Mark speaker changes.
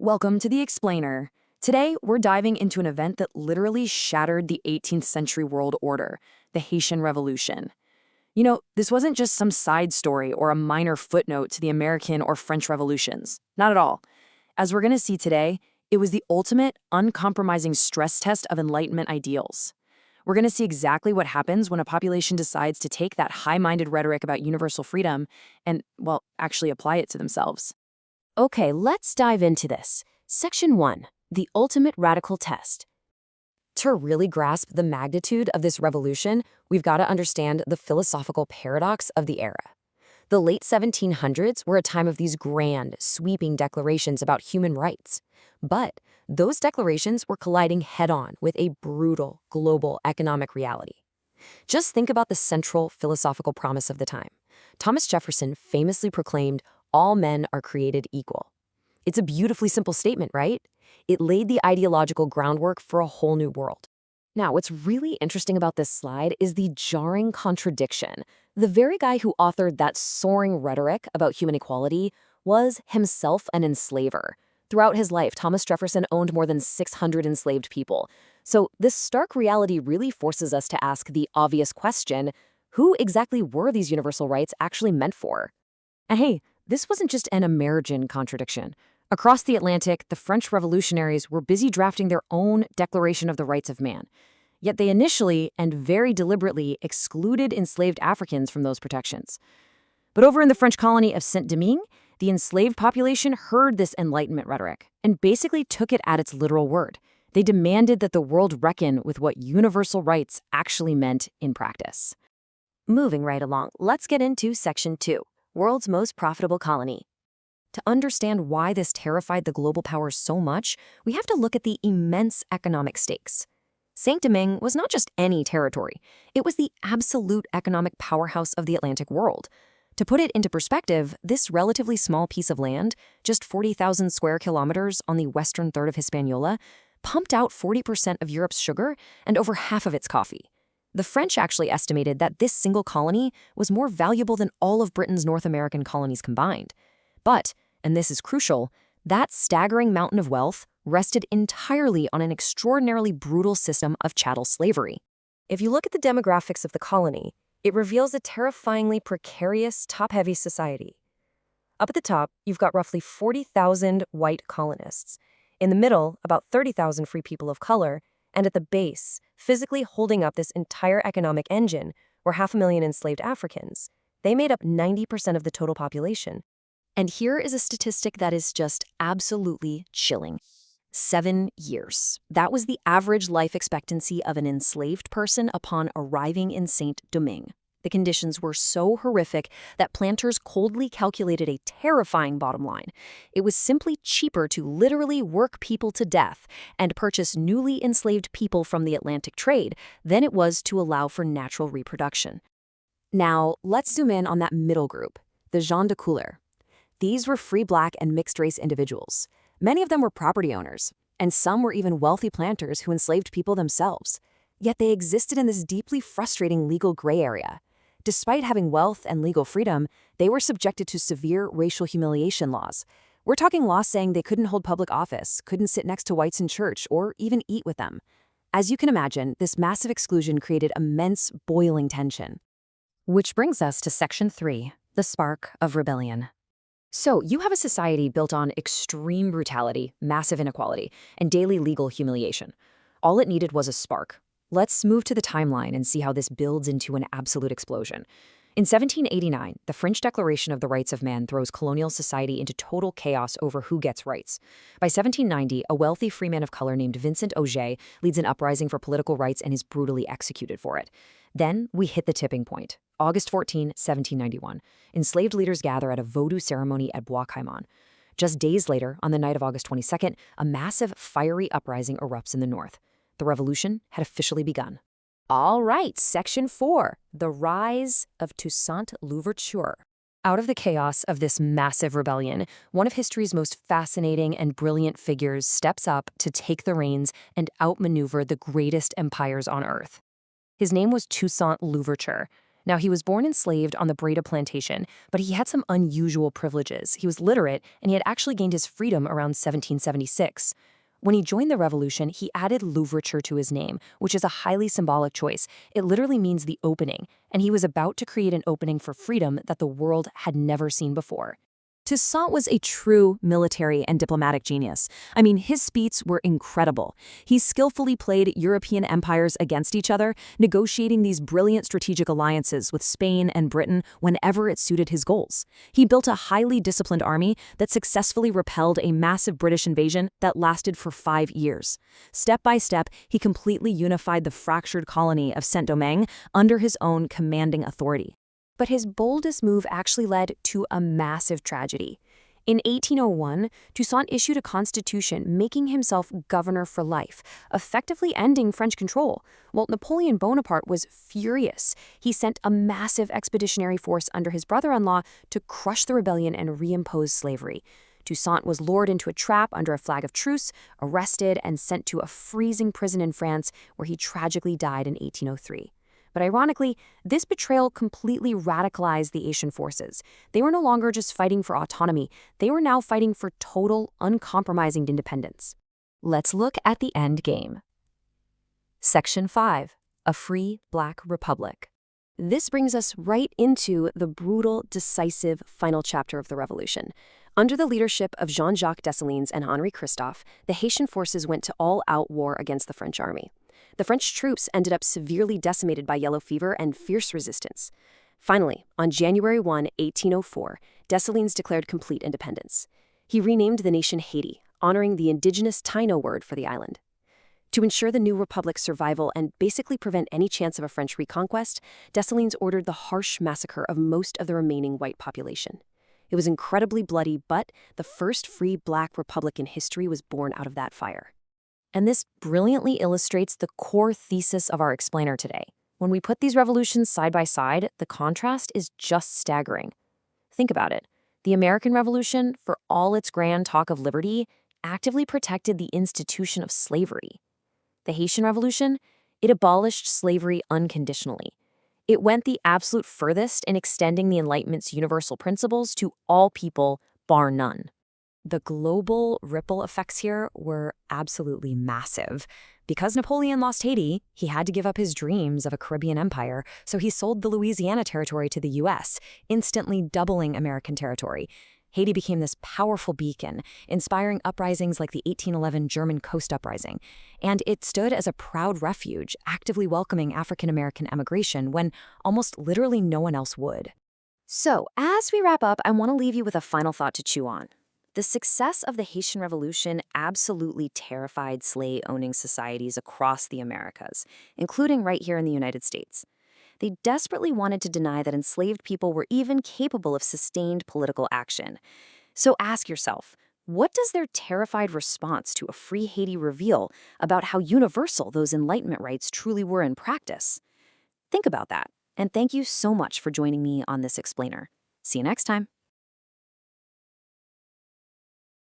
Speaker 1: Welcome to The Explainer. Today, we're diving into an event that literally shattered the 18th century world order, the Haitian Revolution. This wasn't just some side story or a minor footnote to the American or French revolutions. Not at all. As we're going to see today, it was the ultimate, uncompromising stress test of Enlightenment ideals. We're going to see exactly what happens when a population decides to take that high-minded rhetoric about universal freedom and, well, actually apply it to themselves.
Speaker 2: Okay, let's dive into this. Section 1, the ultimate radical test.
Speaker 1: To really grasp the magnitude of this revolution, we've got to understand the philosophical paradox of the era. The late 1700s were a time of these grand, sweeping declarations about human rights. But those declarations were colliding head-on with a brutal, global economic reality. Just think about the central philosophical promise of the time. Thomas Jefferson famously proclaimed, "All men are created equal." It's a beautifully simple statement, right? It laid the ideological groundwork for a whole new world. Now, what's really interesting about this slide is the jarring contradiction. The very guy who authored that soaring rhetoric about human equality was himself an enslaver. Throughout his life, Thomas Jefferson owned more than 600 enslaved people. So this stark reality really forces us to ask the obvious question, who exactly were these universal rights actually meant for? And hey, this wasn't just an American contradiction. Across the Atlantic, the French revolutionaries were busy drafting their own Declaration of the Rights of Man. Yet they initially and very deliberately excluded enslaved Africans from those protections. But over in the French colony of Saint-Domingue, the enslaved population heard this Enlightenment rhetoric and basically took it at its literal word. They demanded that the world reckon with what universal rights actually meant in practice.
Speaker 2: Moving right along, let's get into Section 2, world's most profitable colony.
Speaker 1: To understand why this terrified the global powers so much, we have to look at the immense economic stakes. Saint-Domingue was not just any territory. It was the absolute economic powerhouse of the Atlantic world. To put it into perspective, this relatively small piece of land, just 40,000 square kilometers on the western third of Hispaniola, pumped out 40% of Europe's sugar and over half of its coffee. The French actually estimated that this single colony was more valuable than all of Britain's North American colonies combined. But, and this is crucial, that staggering mountain of wealth rested entirely on an extraordinarily brutal system of chattel slavery.
Speaker 2: If you look at the demographics of the colony, it reveals a terrifyingly precarious, top-heavy society. Up at the top, you've got roughly 40,000 white colonists. In the middle, about 30,000 free people of color, and at the base, physically holding up this entire economic engine, were 500,000 enslaved Africans. They made up 90% of the total population.
Speaker 1: And here is a statistic that is just absolutely chilling. 7 years. That was the average life expectancy of an enslaved person upon arriving in Saint-Domingue. The conditions were so horrific that planters coldly calculated a terrifying bottom line. It was simply cheaper to literally work people to death and purchase newly enslaved people from the Atlantic trade than it was to allow for natural reproduction. Now, let's zoom in on that middle group, the gens de couleur. These were free black and mixed-race individuals. Many of them were property owners, and some were even wealthy planters who enslaved people themselves. Yet they existed in this deeply frustrating legal gray area. Despite having wealth and legal freedom, they were subjected to severe racial humiliation laws. We're talking laws saying they couldn't hold public office, couldn't sit next to whites in church, or even eat with them. As you can imagine, this massive exclusion created immense, boiling tension. Which brings us to Section 3, the spark of rebellion. So, you have a society built on extreme brutality, massive inequality, and daily legal humiliation. All it needed was a spark. Let's move to the timeline and see how this builds into an absolute explosion. In 1789, the French Declaration of the Rights of Man throws colonial society into total chaos over who gets rights. By 1790, a wealthy freeman of color named Vincent Auger leads an uprising for political rights and is brutally executed for it. Then we hit the tipping point. August 14, 1791. Enslaved leaders gather at a voodoo ceremony at Bois Caiman. Just days later, on the night of August 22nd, a massive, fiery uprising erupts in the north. The revolution had officially begun. All right, Section 4, the rise of Toussaint Louverture. Out of the chaos of this massive rebellion, one of history's most fascinating and brilliant figures steps up to take the reins and outmaneuver the greatest empires on earth. His name was Toussaint Louverture.
Speaker 2: Now, he was born enslaved on the Breda plantation, but he had some unusual privileges. He was literate, and he had actually gained his freedom around 1776. When he joined the revolution, he added Louverture to his name, which is a highly symbolic choice. It literally means the opening, and he was about to create an opening for freedom that the world had never seen before.
Speaker 1: Toussaint was a true military and diplomatic genius. I mean, his speeches were incredible. He skillfully played European empires against each other, negotiating these brilliant strategic alliances with Spain and Britain whenever it suited his goals. He built a highly disciplined army that successfully repelled a massive British invasion that lasted for 5 years. Step by step, he completely unified the fractured colony of Saint-Domingue under his own commanding authority. But his boldest move actually led to a massive tragedy. In 1801, Toussaint issued a constitution making himself governor for life, effectively ending French control. Well, Napoleon Bonaparte was furious. He sent a massive expeditionary force under his brother-in-law to crush the rebellion and reimpose slavery. Toussaint was lured into a trap under a flag of truce, arrested, and sent to a freezing prison in France, where he tragically died in 1803. But ironically, this betrayal completely radicalized the Haitian forces. They were no longer just fighting for autonomy, they were now fighting for total, uncompromising independence.
Speaker 2: Let's look at the end game. Section 5. A Free Black Republic.
Speaker 1: This brings us right into the brutal, decisive final chapter of the revolution. Under the leadership of Jean-Jacques Dessalines and Henri Christophe, the Haitian forces went to all-out war against the French army. The French troops ended up severely decimated by yellow fever and fierce resistance. Finally, on January 1, 1804, Dessalines declared complete independence. He renamed the nation Haiti, honoring the indigenous Taino word for the island. To ensure the new republic's survival and basically prevent any chance of a French reconquest, Dessalines ordered the harsh massacre of most of the remaining white population. It was incredibly bloody, but the first free black republic in history was born out of that fire.
Speaker 2: And this brilliantly illustrates the core thesis of our explainer today. When we put these revolutions side by side, the contrast is just staggering. Think about it. The American Revolution, for all its grand talk of liberty, actively protected the institution of slavery. The Haitian Revolution, it abolished slavery unconditionally. It went the absolute furthest in extending the Enlightenment's universal principles to all people, bar none. The global ripple effects here were absolutely massive. Because Napoleon lost Haiti, he had to give up his dreams of a Caribbean empire, so he sold the Louisiana Territory to the U.S., instantly doubling American territory. Haiti became this powerful beacon, inspiring uprisings like the 1811 German Coast Uprising. And it stood as a proud refuge, actively welcoming African-American emigration when almost literally no one else would.
Speaker 1: So, as we wrap up, I want to leave you with a final thought to chew on. The success of the Haitian Revolution absolutely terrified slave-owning societies across the Americas, including right here in the United States. They desperately wanted to deny that enslaved people were even capable of sustained political action. So ask yourself, what does their terrified response to a free Haiti reveal about how universal those Enlightenment rights truly were in practice? Think about that, and thank you so much for joining me on this explainer. See you next time.